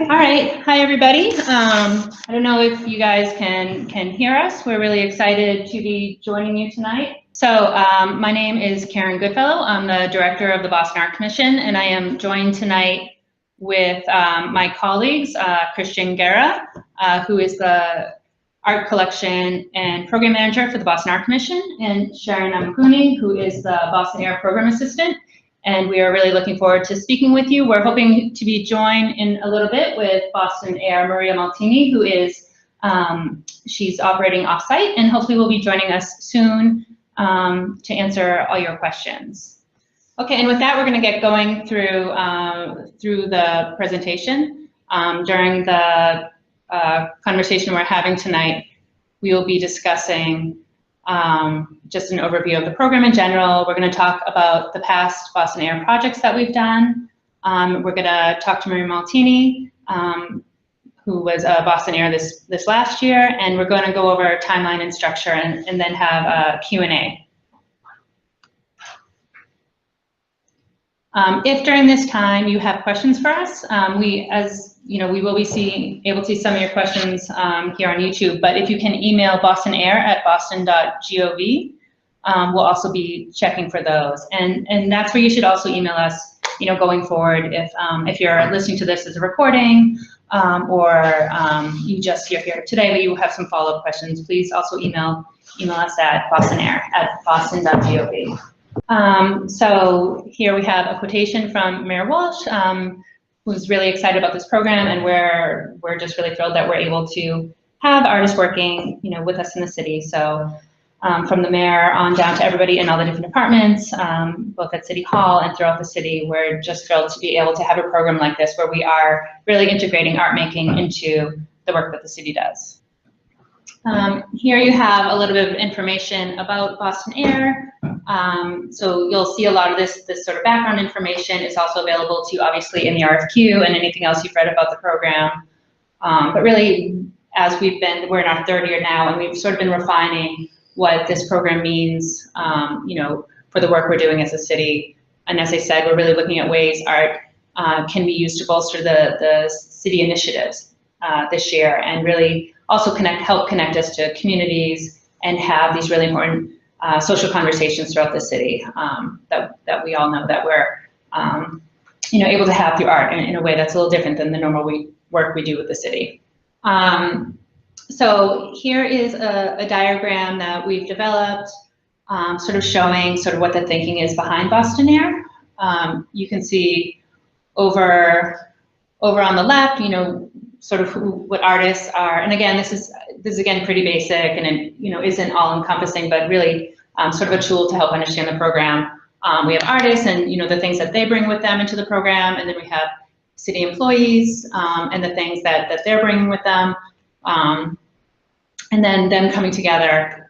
All right. Hi, everybody. I don't know if you guys can hear us. We're really excited to be joining you tonight. So my name is Karen Goodfellow. I'm the director of the Boston Art Commission, and I am joined tonight with my colleagues, Christian Guerra, who is the art collection and program manager for the Boston Art Commission, and Sharon Amakuni, who is the Boston Air program assistant. And we are really looking forward to speaking with you. We're hoping to be joined in a little bit with Boston Air Maria Maltini, who is, she's operating offsite, and hopefully will be joining us soon to answer all your questions. Okay, and with that, we're gonna get going through, through the presentation. During the conversation we're having tonight, we will be discussing just an overview of the program in general. We're going to talk about the past Boston Air projects that we've done. We're going to talk to Maria Maltini, who was Boston Air this last year, and we're going to go over timeline and structure and then have a Q&A. If during this time you have questions for us, we will be able to see some of your questions here on YouTube, but if you can email bostonair@boston.gov, we'll also be checking for those. And that's where you should also email us, going forward if you're listening to this as a recording, or you just hear here today, but you have some follow-up questions, please also email us at bostonair@boston.gov. So here we have a quotation from Mayor Walsh, who's really excited about this program, and we're just really thrilled that we're able to have artists working, with us in the city. So from the mayor on down to everybody in all the different departments, both at City Hall and throughout the city, we're just thrilled to be able to have a program like this where we are really integrating art making into the work that the city does. Here you have a little bit of information about Boston Air. So you'll see a lot of this sort of background information is also available to you, obviously, in the RFQ and anything else you've read about the program. But really, as we're in our third year now, and we've sort of been refining what this program means, for the work we're doing as a city. And as I said, we're really looking at ways art can be used to bolster the city initiatives this year, and really also help connect us to communities and have these really important social conversations throughout the city that we all know that we're able to have through art in a way that's a little different than the normal work we do with the city. So here is a diagram that we've developed, sort of showing what the thinking is behind Boston Air. You can see over on the left, sort of what artists are, and again, this is again pretty basic, and it isn't all encompassing, but really sort of a tool to help understand the program. We have artists and the things that they bring with them into the program, and then we have city employees and the things that they're bringing with them, and then them coming together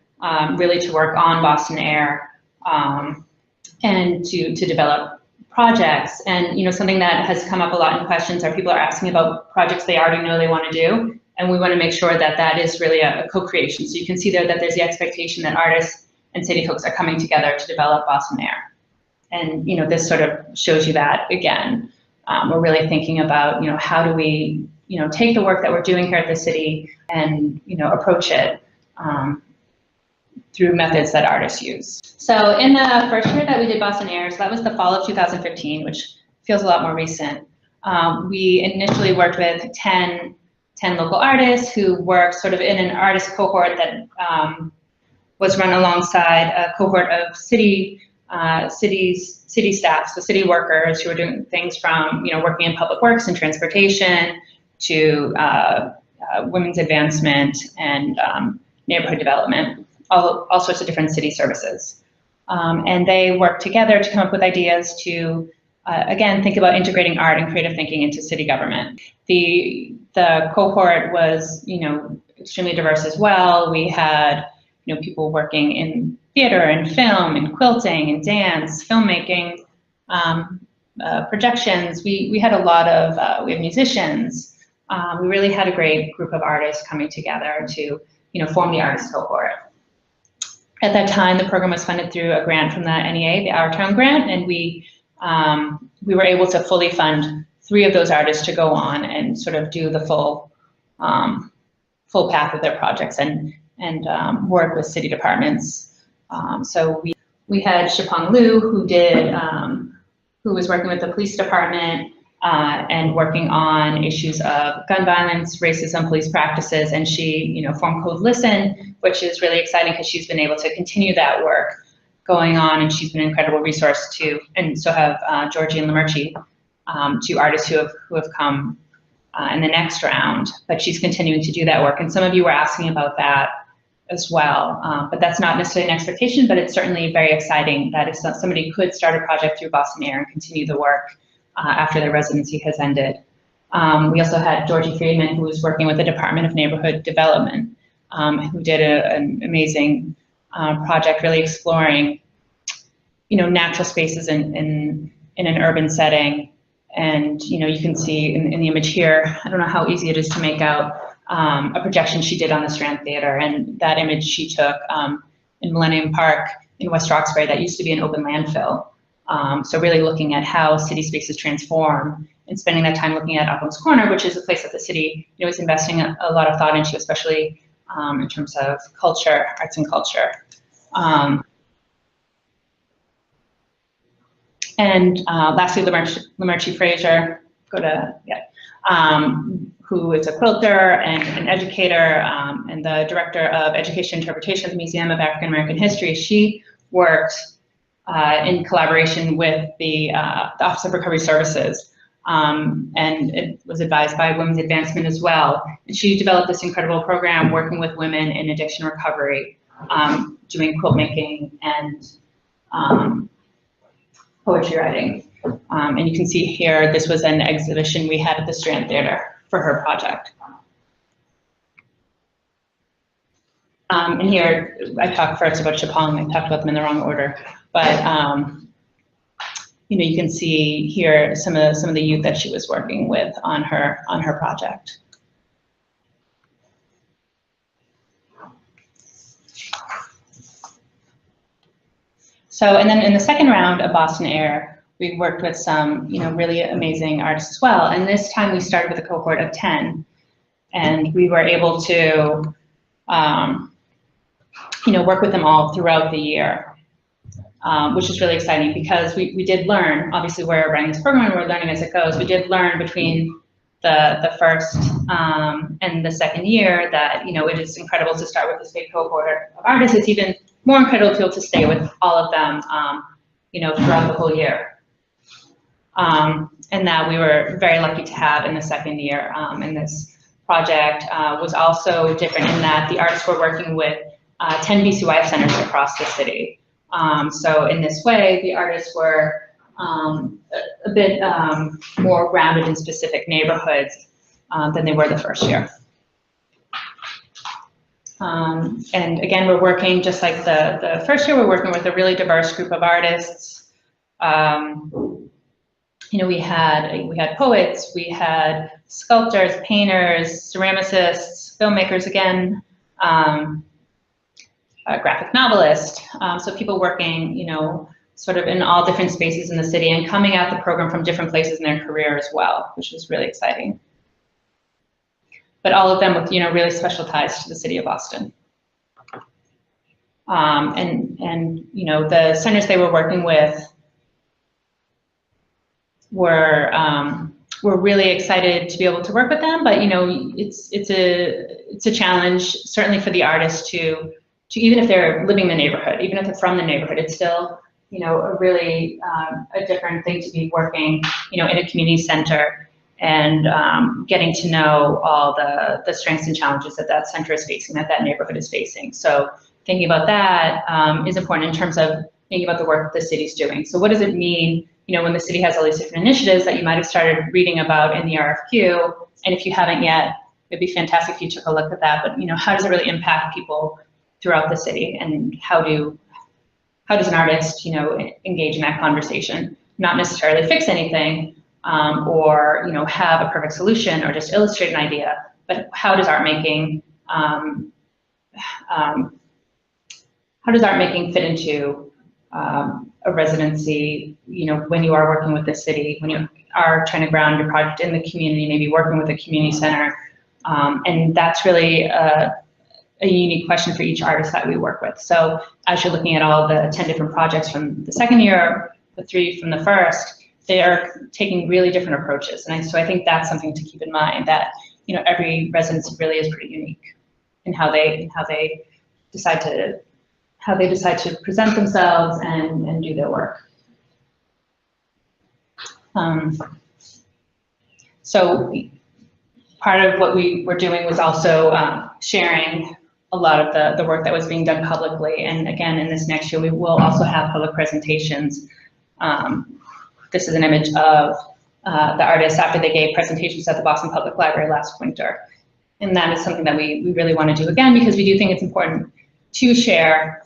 really to work on Boston Air and to develop projects. And something that has come up a lot in questions are people are asking about projects they already know they want to do, and we want to make sure that is really a co-creation. So you can see there that there's the expectation that artists and city folks are coming together to develop Boston Air. And this sort of shows you that again. We're really thinking about how do we take the work that we're doing here at the city and approach it through methods that artists use. So in the first year that we did Boston Air, so that was the fall of 2015, which feels a lot more recent. We initially worked with 10 local artists who worked sort of in an artist cohort that was run alongside a cohort of city staff, so city workers who were doing things from working in public works and transportation to women's advancement and neighborhood development, all sorts of different city services. And they worked together to come up with ideas to, again, think about integrating art and creative thinking into city government. The cohort was, extremely diverse as well. We had, people working in theater and film and quilting and dance, filmmaking, projections. We had a lot of, we had musicians. We really had a great group of artists coming together to, form the artist cohort. At that time, the program was funded through a grant from the NEA, the Our Town grant, and we were able to fully fund 3 of those artists to go on and sort of do the full path of their projects and work with city departments. So we had Shipong Liu, who was working with the police department and working on issues of gun violence, racism, police practices, and she, formed Code Listen, which is really exciting because she's been able to continue that work going on, and she's been an incredible resource to, and so have Georgie and Lamerci, 2 artists who have come in the next round, but she's continuing to do that work. And some of you were asking about that as well, but that's not necessarily an expectation, but it's certainly very exciting that if somebody could start a project through Boston Air and continue the work after their residency has ended. We also had Georgie Friedman, who was working with the Department of Neighborhood Development, who did an amazing project really exploring, natural spaces in an urban setting. And, you can see in the image here, I don't know how easy it is to make out a projection she did on the Strand Theater, and that image she took in Millennium Park in West Roxbury that used to be an open landfill. So really looking at how city spaces transform and spending that time looking at Uplands Corner, which is a place that the city is investing a lot of thought into, especially in terms of culture, arts and culture. And lastly, Lamerci Fraser, who is a quilter and an educator and the director of Education Interpretation at the Museum of African American History. She worked in collaboration with the Office of Recovery Services, and it was advised by Women's Advancement as well. And she developed this incredible program working with women in addiction recovery, doing quilt making and poetry writing. And you can see here, this was an exhibition we had at the Strand Theater for her project. And here, I talked first about Shipong. I talked about them in the wrong order, but you can see here some of the youth that she was working with on her project. So, and then in the second round of Boston Air, we worked with some, really amazing artists as well. And this time we started with a cohort of 10, and we were able to, work with them all throughout the year, which is really exciting because we did learn. Obviously, we're running this program and we're learning as it goes. We did learn between the first and the second year that it is incredible to start with this big cohort of artists. It's even more incredible to be able to stay with all of them, throughout the whole year. And that we were very lucky to have in the second year. And this project was also different in that the artists were working with 10 BCYF centers across the city. So in this way, the artists were a bit more grounded in specific neighborhoods than they were the first year. And again, we're working just like the first year, we're working with a really diverse group of artists. We had poets, we had sculptors, painters, ceramicists, filmmakers again, a graphic novelist. So people working, sort of in all different spaces in the city and coming at the program from different places in their career as well, which was really exciting. But all of them with, really special ties to the city of Boston. And the centers they were working with were really excited to be able to work with them. But it's a challenge certainly for the artists to even if they're living in the neighborhood, even if they're from the neighborhood, it's still a really a different thing to be working in a community center and getting to know all the strengths and challenges that center is facing, that neighborhood is facing. So thinking about that is important in terms of thinking about the work that the city's doing. So what does it mean, when the city has all these different initiatives that you might have started reading about in the RFQ, and if you haven't yet, it'd be fantastic if you took a look at that, but how does it really impact people throughout the city, and how does an artist, engage in that conversation? Not necessarily fix anything, or have a perfect solution or just illustrate an idea, but how does art making fit into a residency, when you are working with the city, when you are trying to ground your project in the community, maybe working with a community center. And that's really a unique question for each artist that we work with. So as you're looking at all the 10 different projects from the second year, the 3 from the first, they are taking really different approaches. And so I think that's something to keep in mind, that every residency really is pretty unique in how they decide to present themselves and do their work. So part of what we were doing was also sharing a lot of the work that was being done publicly. And again, in this next year, we will also have public presentations. This is an image of the artists after they gave presentations at the Boston Public Library last winter. And that is something that we really want to do again, because we do think it's important to share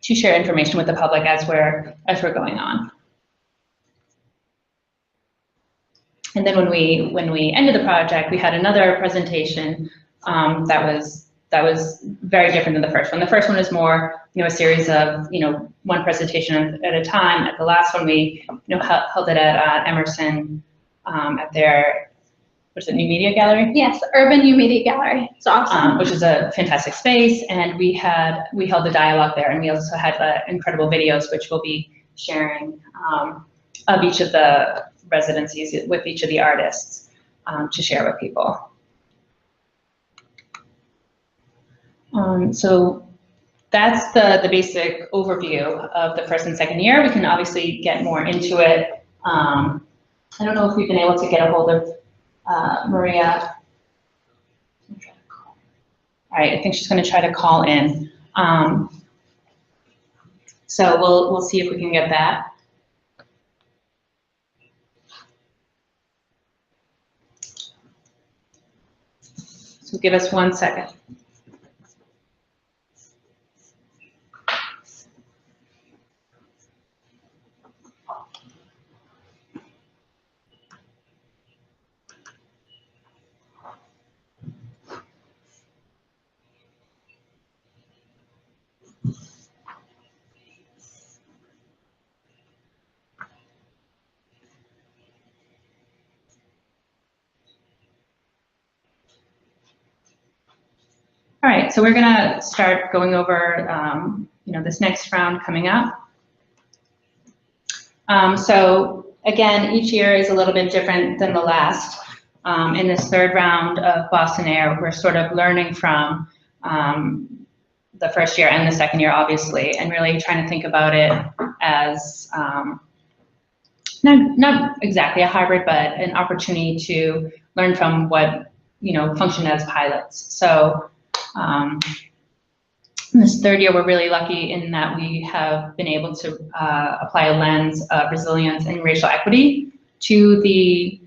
information with the public as we're going on. And then when we ended the project, we had another presentation that was very different than the first one. The first one was more, a series of, one presentation at a time. At the last one, we, held it at Emerson at their, what's it, New Media Gallery? Yes, Urban New Media Gallery. It's awesome. Which is a fantastic space, and we held a dialogue there, and we also had incredible videos, which we'll be sharing of each of the residencies with each of the artists to share with people. So that's the basic overview of the first and second year. We can obviously get more into it. I don't know if we've been able to get a hold of Maria. All right, I think she's going to try to call in. So we'll see if we can get that. So give us 1 second. All right, so we're going to start going over, this next round coming up. So again, each year is a little bit different than the last. In this third round of Boston Air, we're sort of learning from the first year and the second year, obviously, and really trying to think about it as not exactly a hybrid, but an opportunity to learn from what functioned as pilots. So in this third year, we're really lucky in that we have been able to apply a lens of resilience and racial equity to the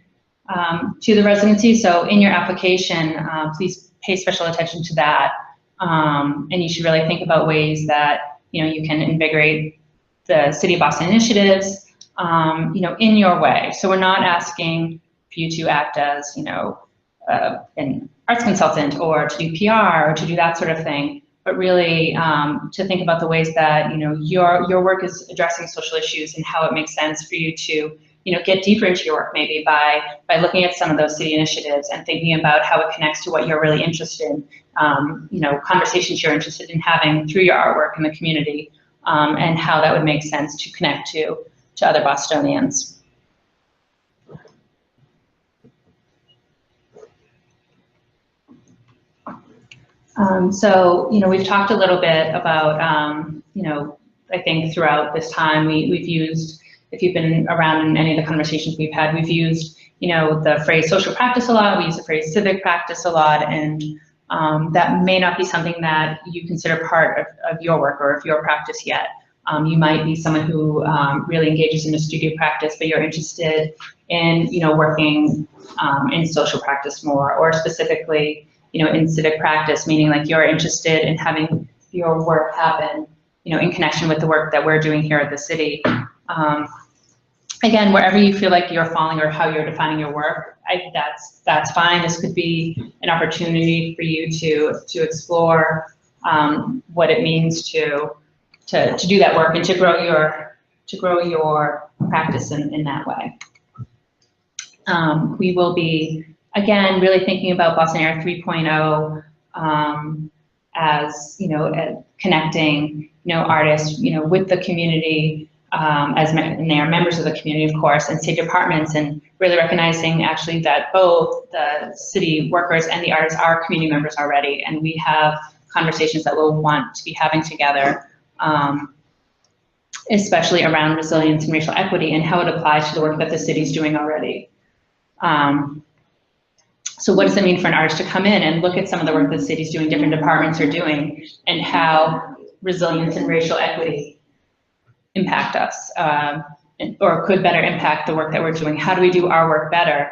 residency. So in your application, please pay special attention to that, and you should really think about ways that you can invigorate the City of Boston initiatives, in your way. So we're not asking for you to act as an arts consultant or to do PR or to do that sort of thing, but really to think about the ways that your work is addressing social issues and how it makes sense for you to get deeper into your work, maybe by looking at some of those city initiatives and thinking about how it connects to what you're really interested in, conversations you're interested in having through your artwork in the community, and how that would make sense to connect to other Bostonians. So, we've talked a little bit about, I think throughout this time we've used, if you've been around in any of the conversations we've had, we've used, the phrase social practice a lot, we use the phrase civic practice a lot, and that may not be something that you consider part of your work or of your practice yet. You might be someone who really engages in a studio practice, but you're interested in, working in social practice more, or specifically, in civic practice, meaning like you're interested in having your work happen, in connection with the work that we're doing here at the city. Again, wherever you feel like you're falling or how you're defining your work, that's fine. This could be an opportunity for you to explore what it means to do that work and to grow your practice in that way. We will be, again, really thinking about Boston Air 3.0 as, connecting, artists, with the community, and they are members of the community, of course, and state departments, and really recognizing actually that both the city workers and the artists are community members already, and we have conversations that we'll want to be having together, especially around resilience and racial equity and how it applies to the work that the city's doing already. So what does it mean for an artist to come in and look at some of the work that the city's doing, different departments are doing, and how resilience and racial equity impact us, or could better impact the work that we're doing? How do we do our work better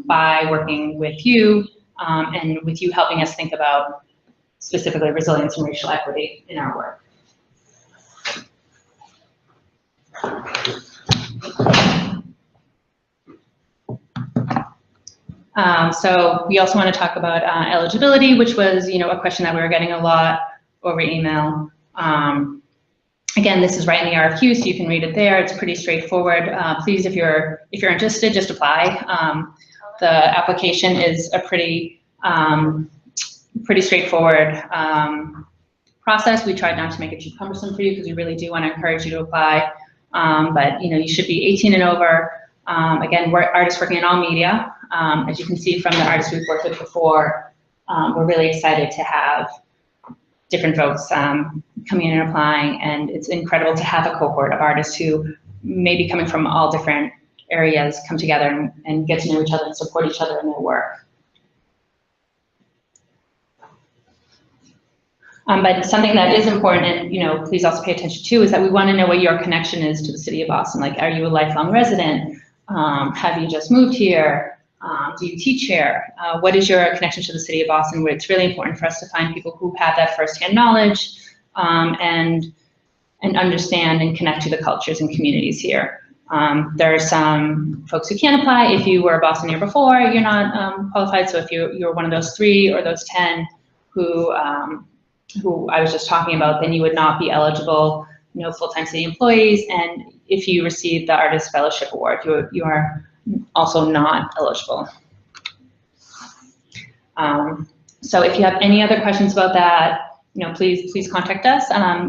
by working with you, and with you helping us think about specifically resilience and racial equity in our work? So we also want to talk about eligibility, which was, a question that we were getting a lot over email. Again, this is right in the RFQ, so you can read it there. It's pretty straightforward. Please, if you're interested, just apply. The application is a pretty straightforward process. We tried not to make it too cumbersome for you because we really do want to encourage you to apply. But you should be 18 and over. Again, we're artists working in all media. As you can see from the artists we've worked with before, we're really excited to have different folks coming in and applying, and it's incredible to have a cohort of artists who may be coming from all different areas come together and get to know each other and support each other in their work. But something that is important, and please also pay attention to, is that we want to know what your connection is to the city of Boston. Like, are you a lifelong resident? Have you just moved here? Do you teach here? What is your connection to the city of Boston? Where it's really important for us to find people who have that firsthand knowledge and understand and connect to the cultures and communities here. There are some folks who can't apply. If you were a Boston Air before, you're not qualified. So if you're one of those 3 or those 10 who I was just talking about, then you would not be eligible, full-time city employees. And if you receive the Artist Fellowship Award, you are also not eligible. So if you have any other questions about that, please contact us.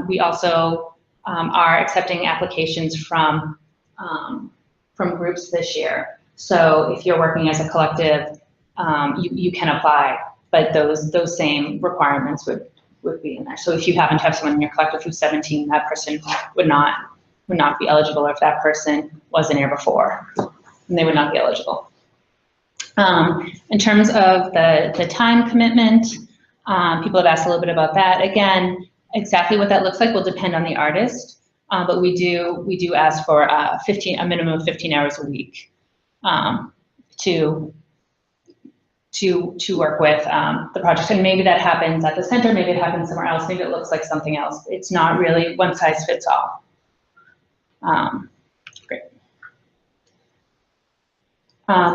We also are accepting applications from groups this year. So if you're working as a collective, you can apply, but those same requirements would be in there. So if you happen to have someone in your collective who's 17, that person would not be eligible, or if that person was an Air before, and they would not be eligible. In terms of the time commitment, people have asked a little bit about that. Again, exactly what that looks like will depend on the artist, but we do ask for a minimum of 15 hours a week to work with the project. And maybe that happens at the center, maybe it happens somewhere else, maybe it looks like something else. It's not really one size fits all. Great.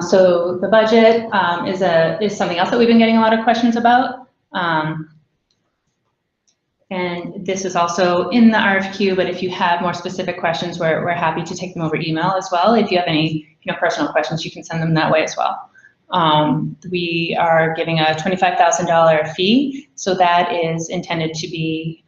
So the budget is something else that we've been getting a lot of questions about. And this is also in the RFQ, but if you have more specific questions, we're happy to take them over email as well. If you have any personal questions, you can send them that way as well. We are giving a $25,000 fee, so that is intended to be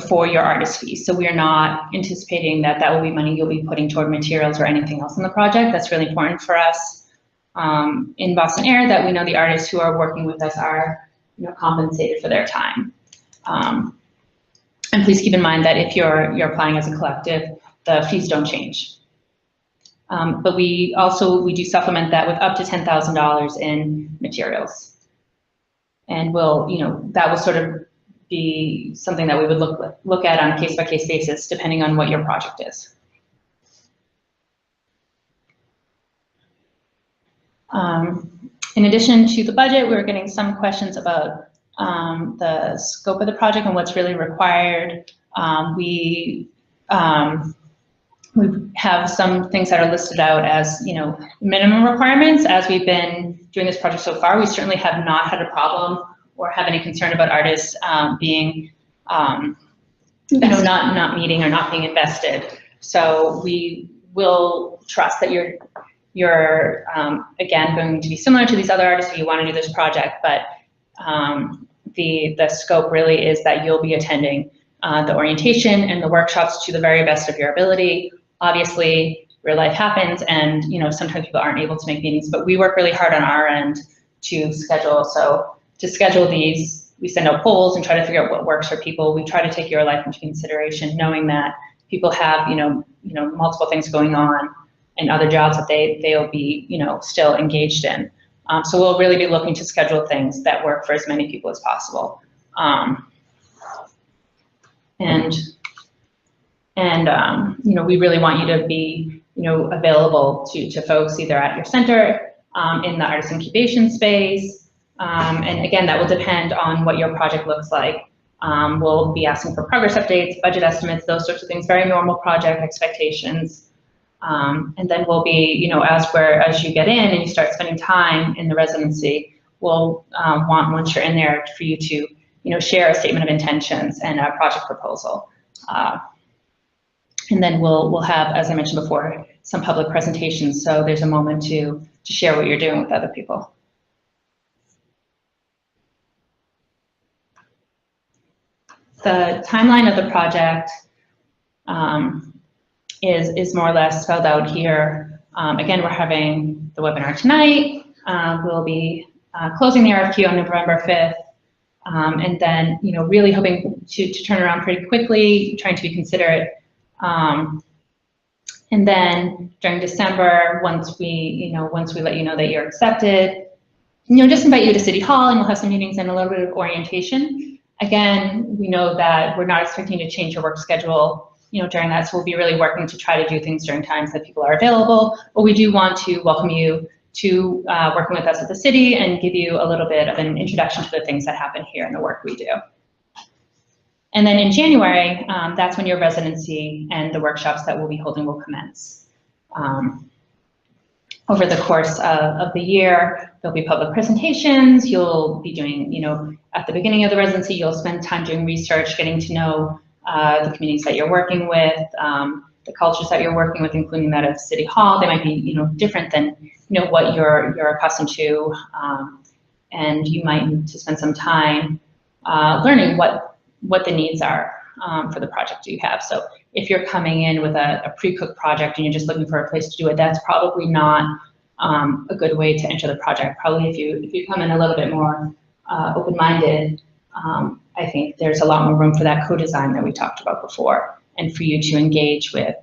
for your artist fees. So we are not anticipating that will be money you'll be putting toward materials or anything else in the project. That's really important for us in Boston Air, that we know the artists who are working with us are compensated for their time. And please keep in mind that if you're applying as a collective, the fees don't change. But we do supplement that with up to $10,000 in materials. And that will sort of be something that we would look at on a case-by-case basis, depending on what your project is. In addition to the budget, we were getting some questions about the scope of the project and what's really required. We have some things that are listed out as minimum requirements. As we've been doing this project so far, we certainly have not had a problem or have any concern about artists being not meeting or not being invested. So we will trust that you're again going to be similar to these other artists if you want to do this project, but the scope really is that you'll be attending the orientation and the workshops to the very best of your ability. Obviously, real life happens, and sometimes people aren't able to make meetings, but we work really hard on our end to schedule. So to schedule these, we send out polls and try to figure out what works for people. We try to take your life into consideration, knowing that people have multiple things going on and other jobs that they'll be still engaged in. So we'll really be looking to schedule things that work for as many people as possible. We really want you to be available to folks either at your center, in the artist incubation space, and again, that will depend on what your project looks like. We'll be asking for progress updates, budget estimates, those sorts of things, very normal project expectations. And then we'll be, as you get in and you start spending time in the residency, we'll want, once you're in there, for you to, share a statement of intentions and a project proposal. And then we'll have, as I mentioned before, some public presentations. So there's a moment to share what you're doing with other people. The timeline of the project is more or less spelled out here. Again, we're having the webinar tonight. We'll be closing the RFQ on November 5th. And then, really hoping to turn around pretty quickly, trying to be considerate. And then during December, once we let you know that you're accepted, just invite you to City Hall, and we'll have some meetings and a little bit of orientation. Again, we know that we're not expecting to change your work schedule, during that, so we'll be really working to try to do things during times that people are available. But we do want to welcome you to working with us at the city and give you a little bit of an introduction to the things that happen here and the work we do. And then in January, that's when your residency and the workshops that we'll be holding will commence. Over the course of the year, there'll be public presentations. You'll be doing, at the beginning of the residency, you'll spend time doing research, getting to know the communities that you're working with, the cultures that you're working with, including that of City Hall. They might be, different than, what you're accustomed to, and you might need to spend some time learning what the needs are for the project you have. So if you're coming in with a pre-cooked project and you're just looking for a place to do it, that's probably not a good way to enter the project. Probably if you come in a little bit more open-minded, I think there's a lot more room for that co-design that we talked about before, and for you to engage with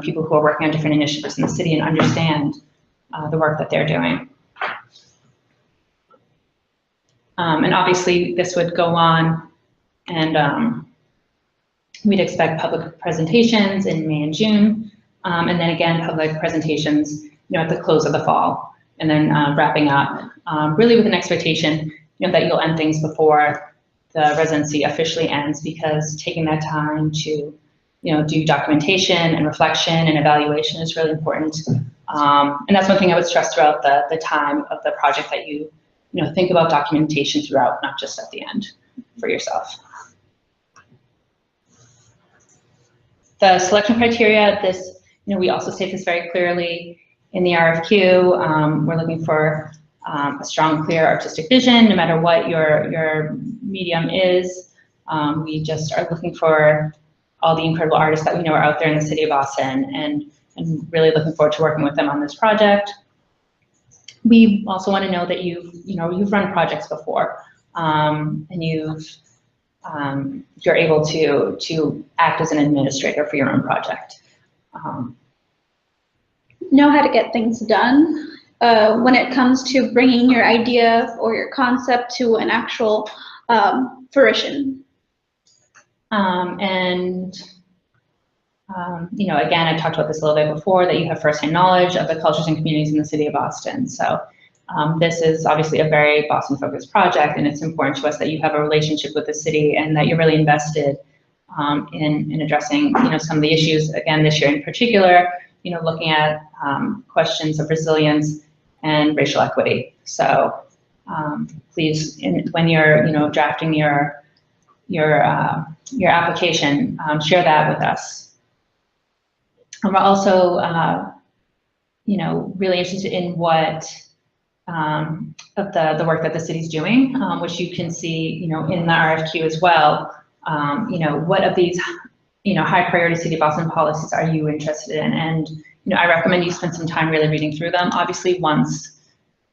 people who are working on different initiatives in the city and understand the work that they're doing. And obviously this would go on, and we'd expect public presentations in May and June, and then again public presentations at the close of the fall, and then wrapping up really with an expectation that you'll end things before the residency officially ends, because taking that time to do documentation and reflection and evaluation is really important. And that's one thing I would stress throughout the time of the project, that you think about documentation throughout, not just at the end for yourself. The selection criteria, this, we also state this very clearly in the RFQ. We're looking for a strong, clear artistic vision, no matter what your medium is. We just are looking for all the incredible artists that we know are out there in the city of Boston, and really looking forward to working with them on this project. We also want to know that you've run projects before, and you're able to act as an administrator for your own project. Know how to get things done when it comes to bringing your idea or your concept to an actual fruition. Again, I talked about this a little bit before, that you have firsthand knowledge of the cultures and communities in the city of Boston. So this is obviously a very Boston-focused project, and it's important to us that you have a relationship with the city and that you're really invested in addressing some of the issues, again, this year in particular, looking at questions of resilience and racial equity. So please, when you're drafting your your application, share that with us. And we're also, really interested in what of the work that the city's doing, which you can see, in the RFQ as well. What of these, high priority City of Boston policies are you interested in? And, I recommend you spend some time really reading through them. Obviously, once,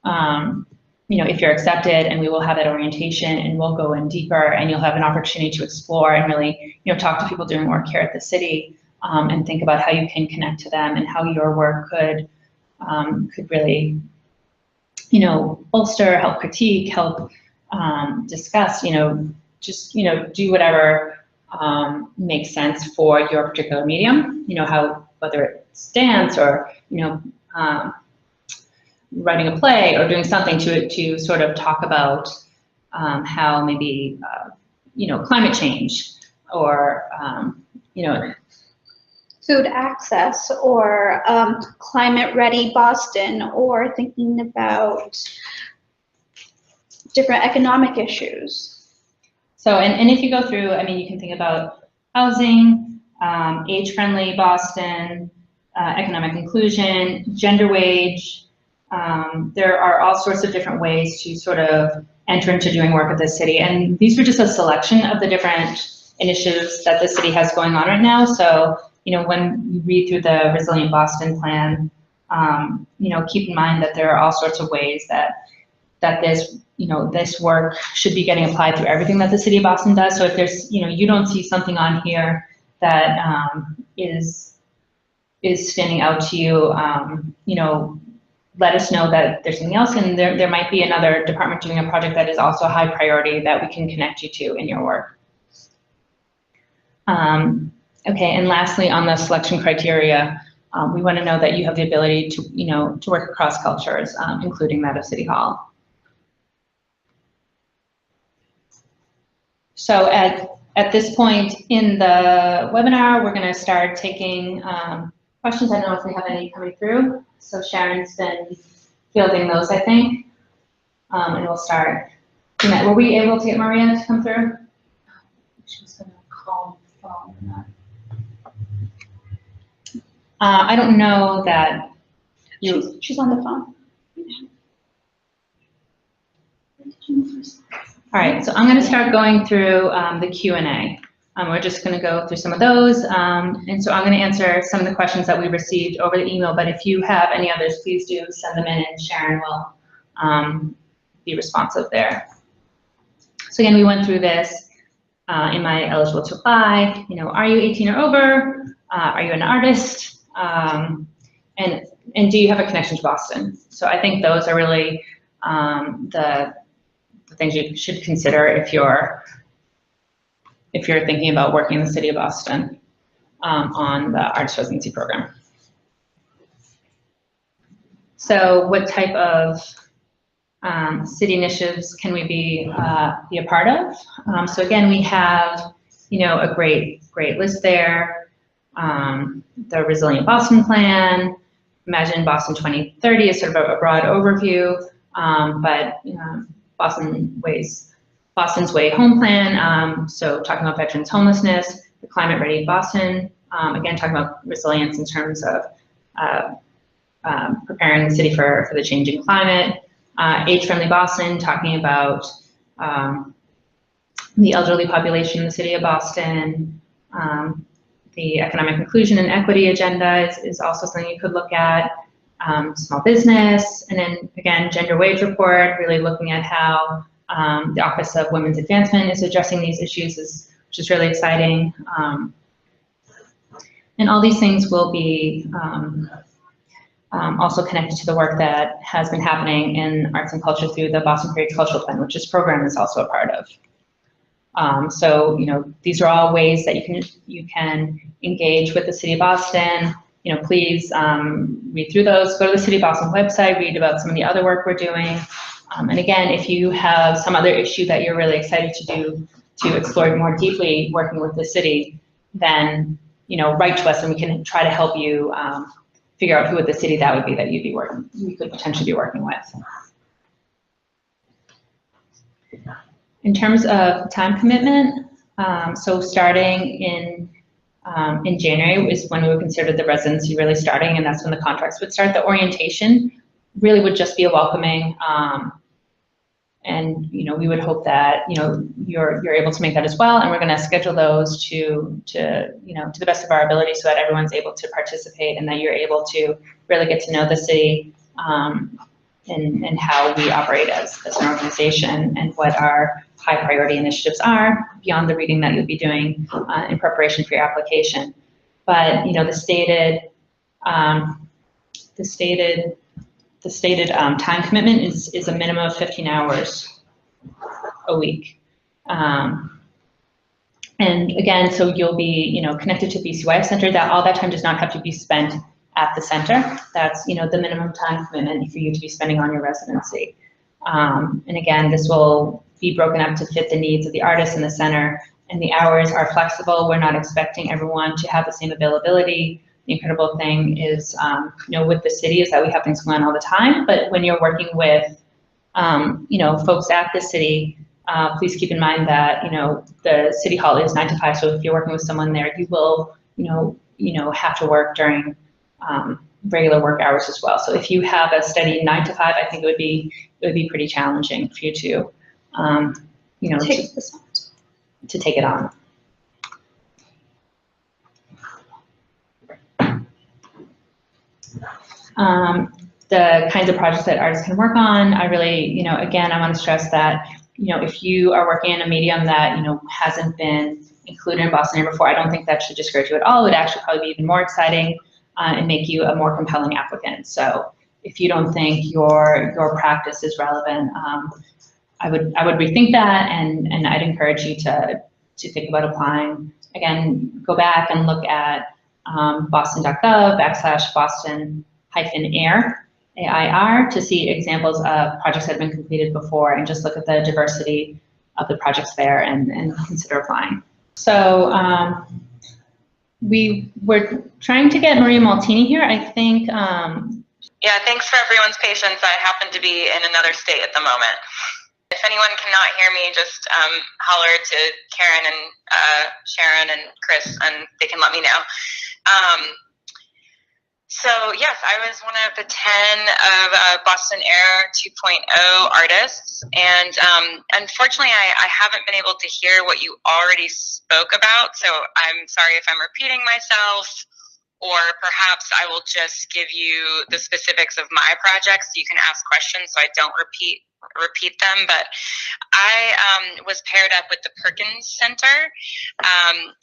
if you're accepted, and we will have that orientation, and we'll go in deeper, and you'll have an opportunity to explore and really, talk to people doing work here at the city, and think about how you can connect to them and how your work could really, bolster, help critique, help discuss, just, do whatever makes sense for your particular medium, whether it's dance or, writing a play or doing something to sort of talk about how maybe, climate change or, food access or climate ready Boston, or thinking about different economic issues. So, and if you go through, you can think about housing, age-friendly Boston, economic inclusion, gender wage. There are all sorts of different ways to sort of enter into doing work at the city. And these were just a selection of the different initiatives that the city has going on right now. So, when you read through the Resilient Boston plan, keep in mind that there are all sorts of ways that this, this work should be getting applied through everything that the City of Boston does. So if there's, you don't see something on here that is standing out to you, let us know that there's something else, and there might be another department doing a project that is also a high priority that we can connect you to in your work. Okay, and lastly, on the selection criteria, we want to know that you have the ability to, to work across cultures, including that of City Hall. So at this point in the webinar, we're going to start taking questions. I don't know if we have any coming through. So Sharon's been fielding those, I think, and we'll start. Were we able to get Maria to come through? She was going to call the phone. I don't know that she's on the phone. All right, so I'm going to start going through the Q&A. We're just going to go through some of those, and so I'm going to answer some of the questions that we received over the email, but if you have any others, please do send them in, and Sharon will be responsive there. So again, we went through this in my eligible to apply, are you 18 or over? Are you an artist? And do you have a connection to Boston? So I think those are really the things you should consider if you're thinking about working in the City of Boston on the artist residency program. So what type of city initiatives can we be a part of? So again, we have a great list there. The Resilient Boston Plan, Imagine Boston 2030 is sort of a broad overview, but Boston's Way Home Plan, so talking about veterans homelessness, the Climate Ready Boston, again talking about resilience in terms of preparing the city for the changing climate, age-friendly Boston, talking about the elderly population in the City of Boston, the economic inclusion and equity agenda is also something you could look at, small business, and then again, gender wage report, really looking at how the Office of Women's Advancement is addressing these issues, which is really exciting. And all these things will be also connected to the work that has been happening in arts and culture through the Boston Creates Cultural Plan, which this program is also a part of. So, these are all ways that you can engage with the City of Boston. Please read through those, go to the City of Boston website, read about some of the other work we're doing. And again, if you have some other issue that you're really excited to explore more deeply working with the city, then, write to us and we can try to help you figure out who at the city that would be that you could potentially be working with. In terms of time commitment, So starting in January is when we would consider the residency really starting, and that's when the contracts would start. The orientation really would just be a welcoming, and we would hope that you're able to make that as well, and we're going to schedule those to the best of our ability so that everyone's able to participate and that you're able to really get to know the city and how we operate as an organization and what our high priority initiatives are beyond the reading that you'll be doing in preparation for your application. But the stated time commitment is a minimum of 15 hours a week. And again, so you'll be connected to BCYF Center. That all that time does not have to be spent at the center. That's the minimum time commitment for you to be spending on your residency. And again, this will be broken up to fit the needs of the artists in the center, and the hours are flexible. We're not expecting everyone to have the same availability. The incredible thing is, with the city is that we have things going on all the time, but when you're working with, folks at the city, please keep in mind that, the city hall is 9 to 5, so if you're working with someone there, you will, have to work during regular work hours as well. So if you have a steady 9 to 5, I think it would be pretty challenging for you to, to take it on. The kinds of projects that artists can work on, I really, again, I want to stress that, if you are working in a medium that, hasn't been included in Boston Air before, I don't think that should discourage you at all. It would actually probably be even more exciting and make you a more compelling applicant. So if you don't think your practice is relevant, I would rethink that, and I'd encourage you to think about applying. Again, go back and look at boston.gov/Boston-Air, AIR, to see examples of projects that have been completed before, and just look at the diversity of the projects there and consider applying. So we're trying to get Maria Maltini here, I think. Yeah, thanks for everyone's patience. I happen to be in another state at the moment. If anyone cannot hear me, just holler to Karen and Sharon and Chris, and they can let me know. So yes, I was one of the 10 of Boston Air 2.0 artists, and unfortunately I haven't been able to hear what you already spoke about, so I'm sorry if I'm repeating myself, or perhaps I will just give you the specifics of my projects so you can ask questions so I don't repeat them. But I was paired up with the Perkins Center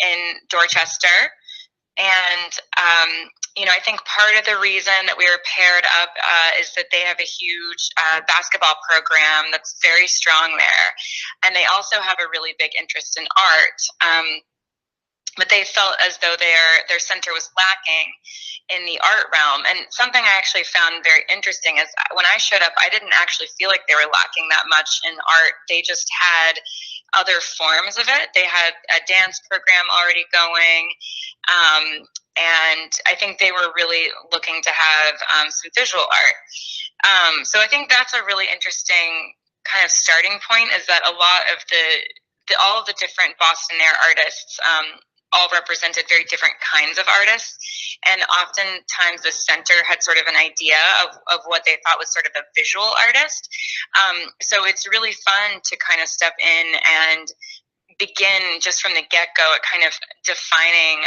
in Dorchester, and I think part of the reason that we were paired up is that they have a huge basketball program that's very strong there, and they also have a really big interest in art. But they felt as though their center was lacking in the art realm. And something I actually found very interesting is when I showed up, I didn't actually feel like they were lacking that much in art. They just had other forms of it. They had a dance program already going. And I think they were really looking to have some visual art. So I think that's a really interesting kind of starting point, is that a lot of all of the different Boston Air artists all represented very different kinds of artists, and oftentimes the center had sort of an idea of what they thought was sort of a visual artist. So it's really fun to kind of step in and begin just from the get-go at kind of defining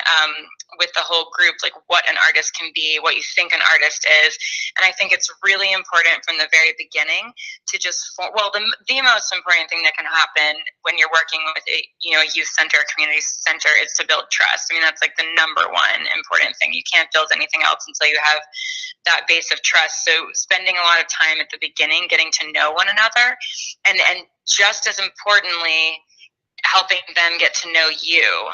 with the whole group like what an artist can be, what you think an artist is. And I think it's really important from the very beginning to just, the most important thing that can happen when you're working with a youth center, a community center, is to build trust. I mean, that's like the number one important thing. You can't build anything else until you have that base of trust. So spending a lot of time at the beginning getting to know one another, and just as importantly, helping them get to know you.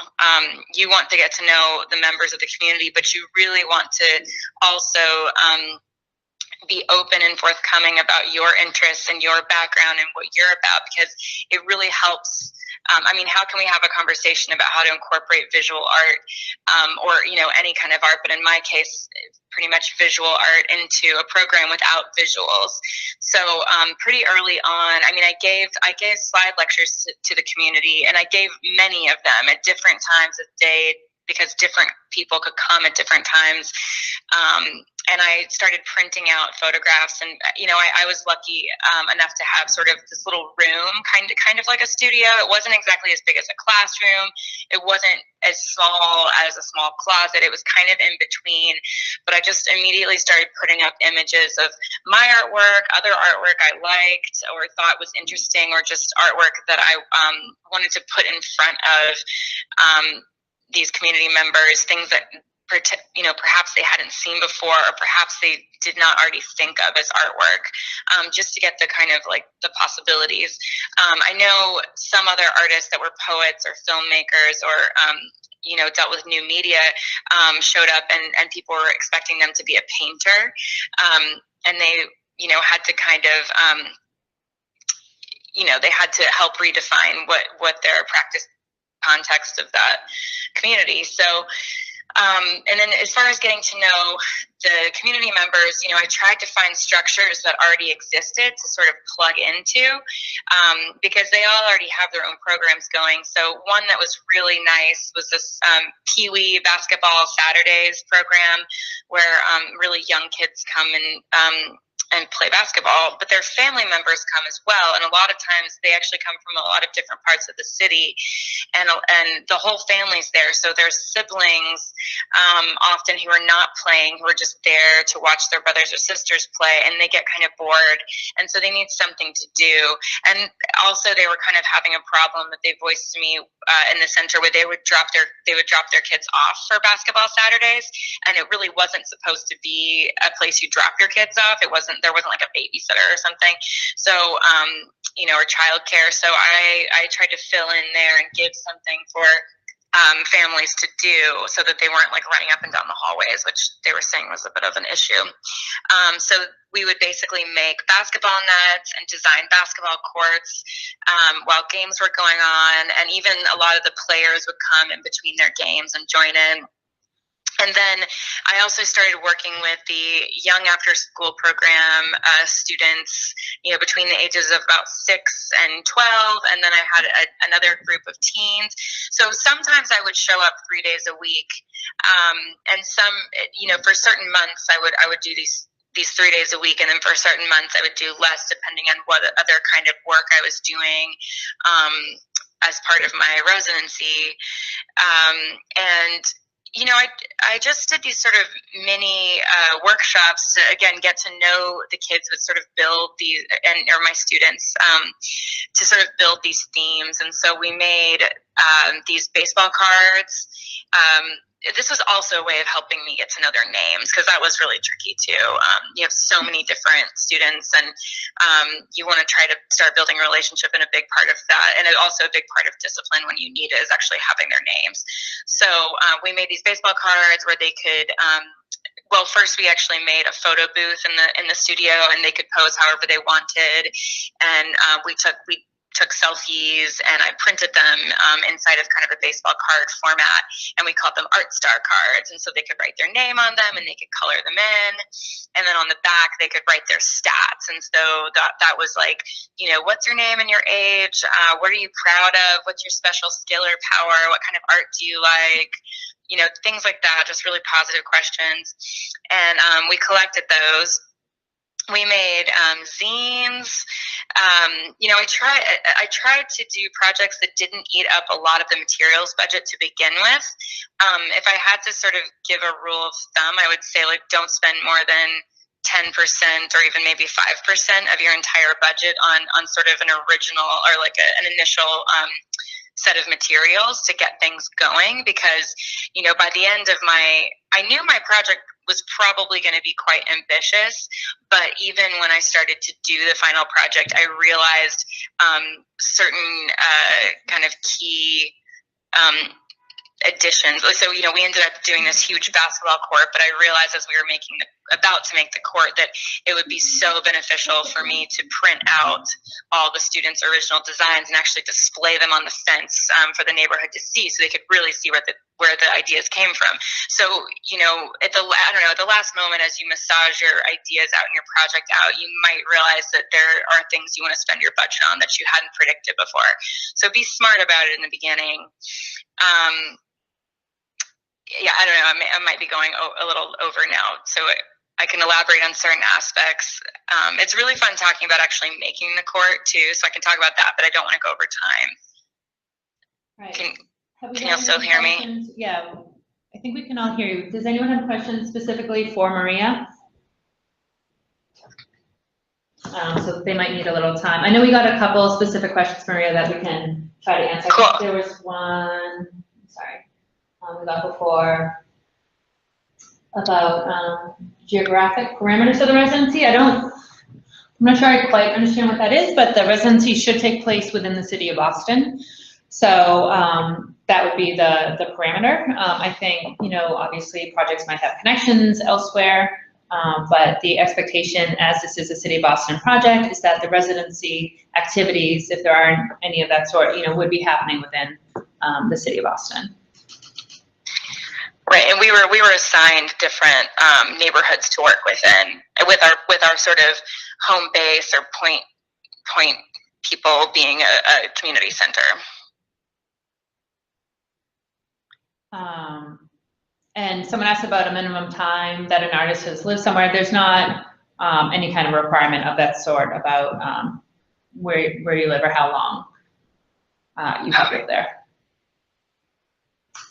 You want to get to know the members of the community, but you really want to also be open and forthcoming about your interests and your background and what you're about, because it really helps. I mean, how can we have a conversation about how to incorporate visual art, or, you know, any kind of art, but in my case, pretty much visual art into a program without visuals? So pretty early on, I mean, I gave slide lectures to the community, and I gave many of them at different times of day, because different people could come at different times. And I started printing out photographs, and, you know, I was lucky enough to have sort of this little room, kind of like a studio. It wasn't exactly as big as a classroom. It wasn't as small as a small closet. It was kind of in between. But I just immediately started putting up images of my artwork, other artwork I liked or thought was interesting, or just artwork that I wanted to put in front of these community members, things that, you know, perhaps they hadn't seen before, or perhaps they did not already think of as artwork, just to get the kind of like the possibilities. I know some other artists that were poets or filmmakers, or you know, dealt with new media, showed up, and people were expecting them to be a painter, and they, you know, had to kind of you know, they had to help redefine what their practice context of that community. So and then as far as getting to know the community members, you know, I tried to find structures that already existed to sort of plug into, because they all already have their own programs going. So one that was really nice was this Pee Wee Basketball Saturdays program, where really young kids come and play basketball, but their family members come as well. And a lot of times they actually come from a lot of different parts of the city, and the whole family's there. So there's siblings often who are not playing, who are just there to watch their brothers or sisters play, and they get kind of bored. And so they need something to do. And also they were kind of having a problem that they voiced to me in the center, where they would drop their kids off for basketball Saturdays. And it really wasn't supposed to be a place you drop your kids off. There wasn't like a babysitter or something. So, you know, or childcare. So I tried to fill in there and give something for families to do, so that they weren't like running up and down the hallways, which they were saying was a bit of an issue. So we would basically make basketball nets and design basketball courts while games were going on. And even a lot of the players would come in between their games and join in. And then I also started working with the young after school program students, you know, between the ages of about 6 and 12. And then I had another group of teens. So sometimes I would show up 3 days a week. And some, you know, for certain months I would do these 3 days a week. And then for certain months I would do less, depending on what other kind of work I was doing as part of my residency. And you know, I just did these sort of mini workshops to, again, get to know the kids, but sort of build these, or my students, to sort of build these themes. And so we made these baseball cards. This was also a way of helping me get to know their names, because that was really tricky too. You have so many different students, and you want to try to start building a relationship, and a big part of that, and also a big part of discipline when you need it, is actually having their names. So we made these baseball cards where they could, well, first we actually made a photo booth in the studio, and they could pose however they wanted, and we took selfies, and I printed them inside of kind of a baseball card format, and we called them Art Star cards. And so they could write their name on them, and they could color them in, and then on the back they could write their stats. And so that was like, you know, what's your name and your age, what are you proud of, what's your special skill or power, what kind of art do you like, you know, things like that, just really positive questions. And we collected those. We made zines. You know, I tried to do projects that didn't eat up a lot of the materials budget to begin with. If I had to sort of give a rule of thumb, I would say, like, don't spend more than 10% or even maybe 5% of your entire budget on sort of an original, or like an initial set of materials to get things going. Because, you know, by the end of I knew my project was probably going to be quite ambitious, but even when I started to do the final project, I realized certain kind of key additions. So, you know, we ended up doing this huge basketball court, but I realized as we were about to make the court that it would be so beneficial for me to print out all the students' original designs and actually display them on the fence for the neighborhood to see, so they could really see where the ideas came from. So, you know, at the last moment, as you massage your ideas out and your project out, you might realize that there are things you want to spend your budget on that you hadn't predicted before. So be smart about it in the beginning. Yeah, I don't know, I might be going a little over now, so I can elaborate on certain aspects. It's really fun talking about actually making the court too, so I can talk about that, but I don't want to go over time. Right. Can you still hear me? Yeah, I think we can all hear you. Does anyone have questions specifically for Maria? So they might need a little time. I know we got a couple specific questions, Maria, that we can try to answer. Cool. There was one, sorry. We got before about geographic parameters of the residency. I'm not sure I quite understand what that is, but the residency should take place within the city of Boston. So that would be the parameter. I think, you know, obviously projects might have connections elsewhere, but the expectation, as this is a city of Boston project, is that the residency activities, if there aren't any of that sort, you know, would be happening within the city of Boston. Right, and we were assigned different neighborhoods to work within, with our sort of home base or point people being a community center. And someone asked about a minimum time that an artist has lived somewhere. There's not any kind of requirement of that sort about where you live or how long you have lived there.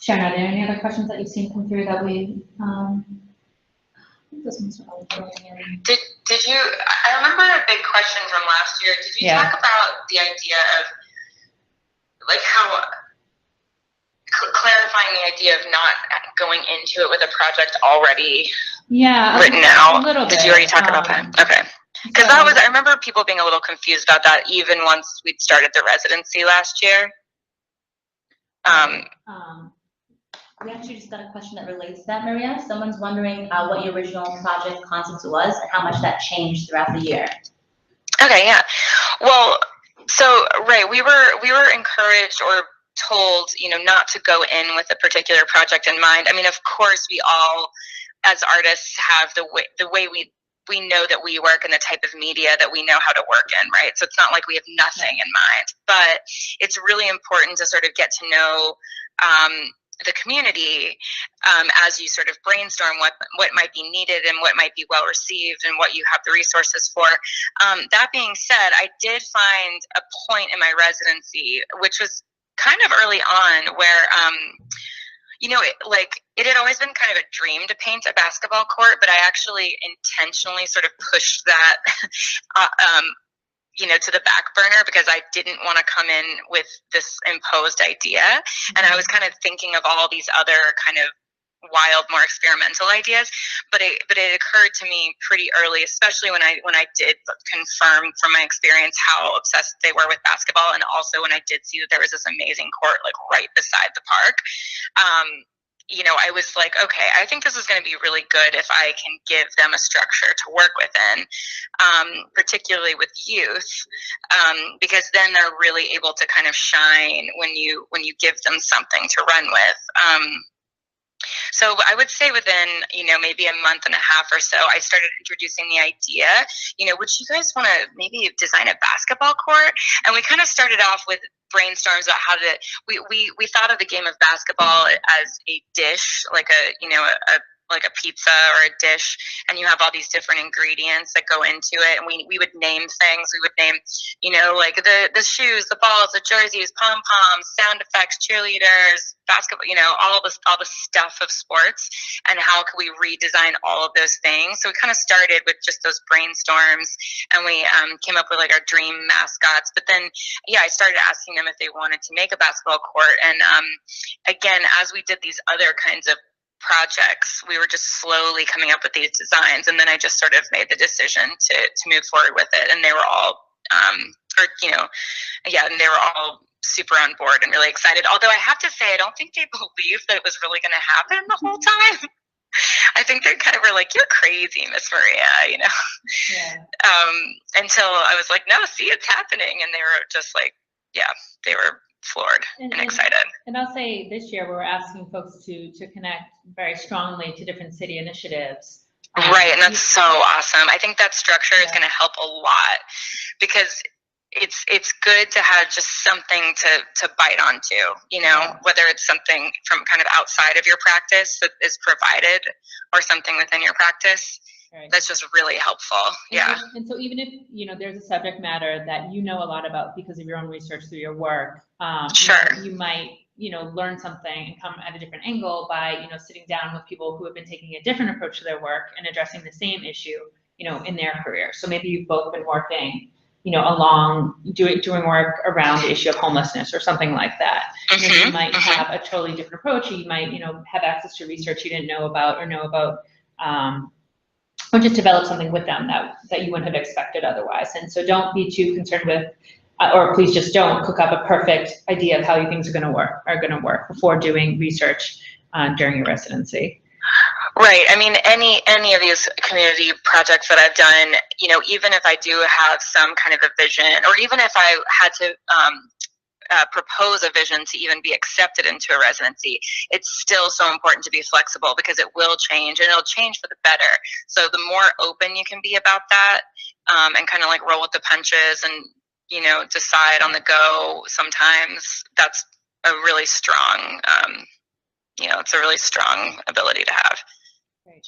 Sharon, are there any other questions that you've seen come through that we, this one's Did you, I remember a big question from last year. Did you talk about the idea of, like, how, clarifying the idea of not going into it with a project already written out? A little bit. Did you already talk about that? Okay. Because I remember people being a little confused about that even once we'd started the residency last year. We actually just got a question that relates to that, Maria. Someone's wondering what your original project concept was and how much that changed throughout the year. Okay, yeah. Well, so right, we were encouraged or told, you know, not to go in with a particular project in mind. I mean, of course, we all, as artists, have the way we know that we work and the type of media that we know how to work in, right? So it's not like we have nothing in mind, but it's really important to sort of get to know the community as you sort of brainstorm what might be needed and what might be well received and what you have the resources for. That being said, I did find a point in my residency, which was kind of early on, where you know, it had always been kind of a dream to paint a basketball court, but I actually intentionally sort of pushed that you know, to the back burner because I didn't want to come in with this imposed idea. And I was kind of thinking of all these other kind of wild, more experimental ideas. But it occurred to me pretty early, especially when I did confirm from my experience how obsessed they were with basketball, and also when I did see that there was this amazing court like right beside the park. You know, I was like, okay, I think this is going to be really good if I can give them a structure to work within, particularly with youth, because then they're really able to kind of shine when you give them something to run with. So I would say within, you know, maybe a month and a half or so, I started introducing the idea, you know, would you guys want to maybe design a basketball court? And we kind of started off with brainstorms about how to, we thought of the game of basketball as a dish, like like a pizza or a dish, and you have all these different ingredients that go into it, and we would name things. We would name, you know, like the shoes, the balls, the jerseys, pom-poms, sound effects, cheerleaders, basketball, you know, all the stuff of sports, and how could we redesign all of those things. So we kind of started with just those brainstorms, and we came up with like our dream mascots. But then, yeah, I started asking them if they wanted to make a basketball court, and again, as we did these other kinds of projects, we were just slowly coming up with these designs, and then I just sort of made the decision to move forward with it, and they were all or, you know, yeah, and they were all super on board and really excited. Although I have to say, I don't think they believed that it was really going to happen the whole time. I think they kind of were like, "You're crazy, Miss Maria," you know. Yeah. Until I was like, "No, see, it's happening," and they were just like, yeah, they were floored and excited. And I'll say this year we're asking folks to connect very strongly to different city initiatives. Right, and that's so awesome. I think that structure is going to help a lot, because it's good to have just something to bite onto, you know, whether it's something from kind of outside of your practice that is provided or something within your practice. Right. That's just really helpful. And so even if, you know, there's a subject matter that you know a lot about because of your own research through your work, you might, you know, learn something and come at a different angle by, you know, sitting down with people who have been taking a different approach to their work and addressing the same issue, you know, in their career. So maybe you've both been working, you know, along doing work around the issue of homelessness or something like that. You might have a totally different approach. Or you might, you know, have access to research you didn't know about or just develop something with them that you wouldn't have expected otherwise. And so don't be too concerned with, or please just don't cook up a perfect idea of how things are going to work before doing research during your residency. Right. I mean, any of these community projects that I've done, you know, even if I do have some kind of a vision, or even if I had to propose a vision to even be accepted into a residency, it's still so important to be flexible, because it will change, and it'll change for the better. So the more open you can be about that, and kind of like roll with the punches and, you know, decide on the go, sometimes that's a really strong, you know, it's a really strong ability to have. Great.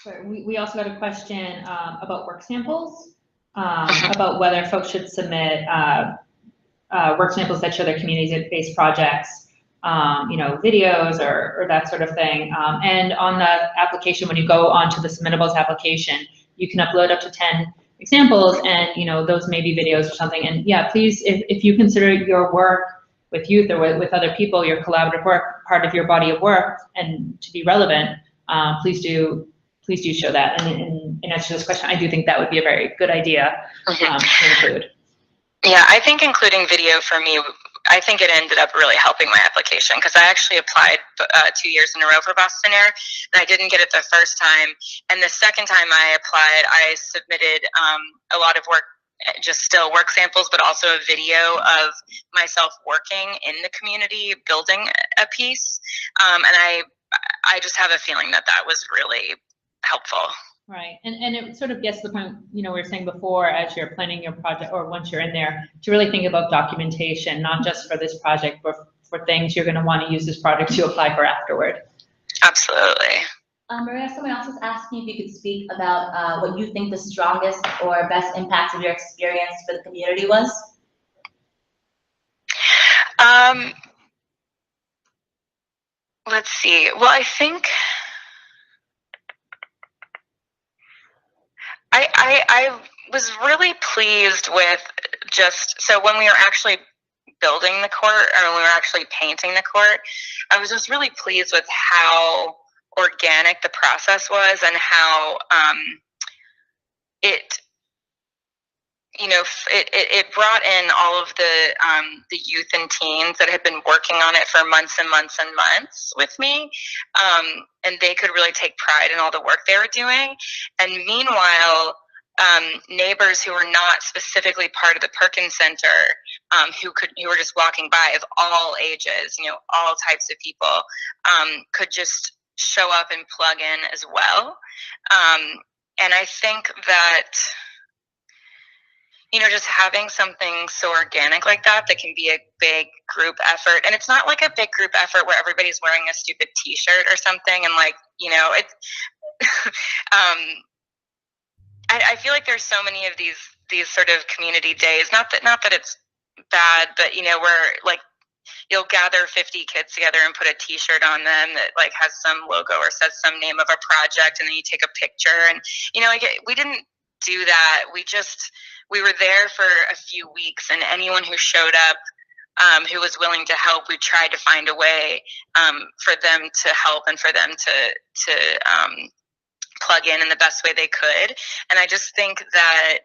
So we also got a question about work samples, about whether folks should submit work samples that show their community-based projects, you know, videos or that sort of thing. And on the application, when you go onto the submittables application, you can upload up to 10 examples, and, you know, those may be videos or something. And yeah, please, if you consider your work with youth or with other people, your collaborative work, part of your body of work, and to be relevant, please do show that. And in answer to this question, I do think that would be a very good idea to include. Yeah, I think including video for me, I think it ended up really helping my application, because I actually applied 2 years in a row for Boston Air, and I didn't get it the first time. And the second time I applied, I submitted a lot of work, just still work samples, but also a video of myself working in the community, building a piece. And I just have a feeling that was really helpful. Right, and it sort of gets to the point, you know, we were saying before, as you're planning your project, or once you're in there, to really think about documentation, not just for this project, but for things you're going to want to use this project to apply for afterward. Absolutely. Maria, someone else is asking if you could speak about what you think the strongest or best impact of your experience for the community was. Let's see. Well, I think I was really pleased with so when we were actually building the court, or when we were actually painting the court, I was just really pleased with how organic the process was, and how it brought in all of the youth and teens that had been working on it for months and months and months with me, and they could really take pride in all the work they were doing. And meanwhile, neighbors who were not specifically part of the Perkins Center, who were just walking by, of all ages, you know, all types of people, could just show up and plug in as well. And I think that, you know, just having something so organic like that can be a big group effort. And it's not like a big group effort where everybody's wearing a stupid t-shirt or something, and, like, you know, it's I feel like there's so many of these sort of community days, not that it's bad, but, you know, where, like, you'll gather 50 kids together and put a t-shirt on them that, like, has some logo or says some name of a project, and then you take a picture. And, you know, we didn't do that. We were there for a few weeks, and anyone who showed up, who was willing to help, we tried to find a way for them to help, and for them to plug in the best way they could. And I just think that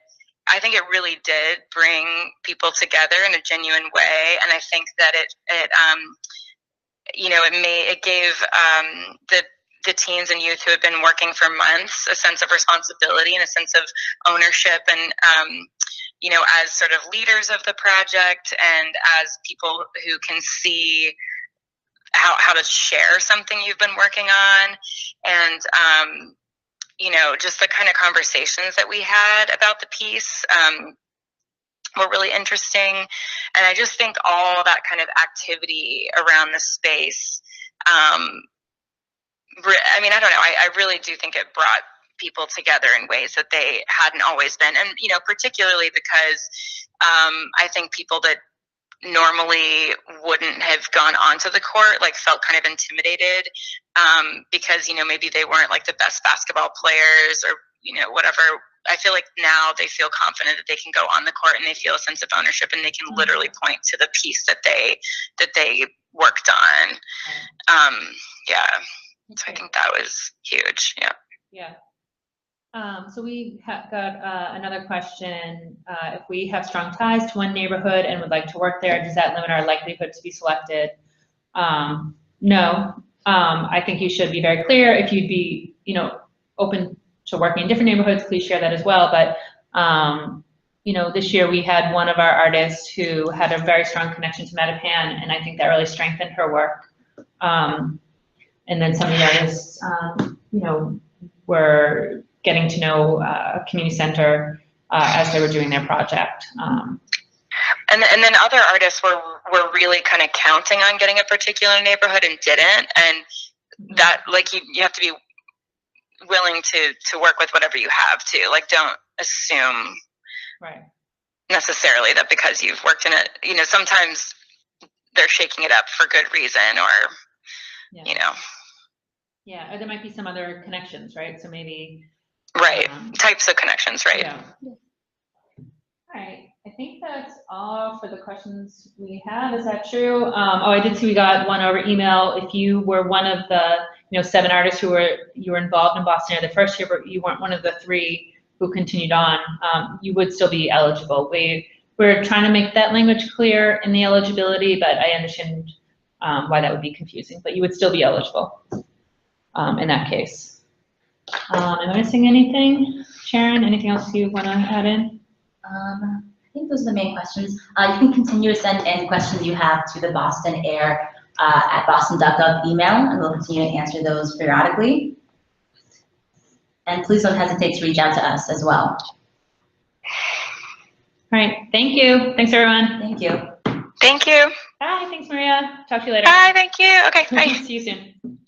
I think it really did bring people together in a genuine way, and I think that it gave the teens and youth who had been working for months a sense of responsibility and a sense of ownership, and as sort of leaders of the project and as people who can see how to share something you've been working on, and just the kind of conversations that we had about the piece were really interesting. And I just think all that kind of activity around the space, I don't know, I really do think it brought people together in ways that they hadn't always been. And, particularly because I think people that normally wouldn't have gone onto the court felt kind of intimidated because maybe they weren't like the best basketball players or whatever. I feel like now they feel confident that they can go on the court and they feel a sense of ownership and they can literally point to the piece that they worked on. So I think that was huge. So we got another question. If we have strong ties to one neighborhood and would like to work there, does that limit our likelihood to be selected? No. I think you should be very clear. If you'd be, open to working in different neighborhoods, please share that as well. But, this year we had one of our artists who had a very strong connection to Mattapan, and I think that really strengthened her work. And then some of the artists, were getting to know a community center as they were doing their project. And then other artists were really kind of counting on getting a particular neighborhood and didn't. And that, you have to be willing to work with whatever you have too. Don't assume necessarily that because you've worked in it, sometimes they're shaking it up for good reason or, Yeah, or there might be some other connections, right? So maybe. Types of connections, right? Yeah. All right, I think that's all for the questions we have. Is that true? I did see we got one over email. If you were one of the 7 artists you were involved in Boston Air the first year, but you weren't one of the 3 who continued on, you would still be eligible. We're trying to make that language clear in the eligibility, but I understand why that would be confusing. But you would still be eligible in that case. Am I missing anything? Sharon, anything else you want to add in? I think those are the main questions. You can continue to send in questions you have to the Boston Air at boston.gov email, and we'll continue to answer those periodically. And please don't hesitate to reach out to us as well. All right, thank you. Thanks, everyone. Thank you. Thank you. Bye, thanks, Maria. Talk to you later. Bye, thank you. Okay, bye. See you soon.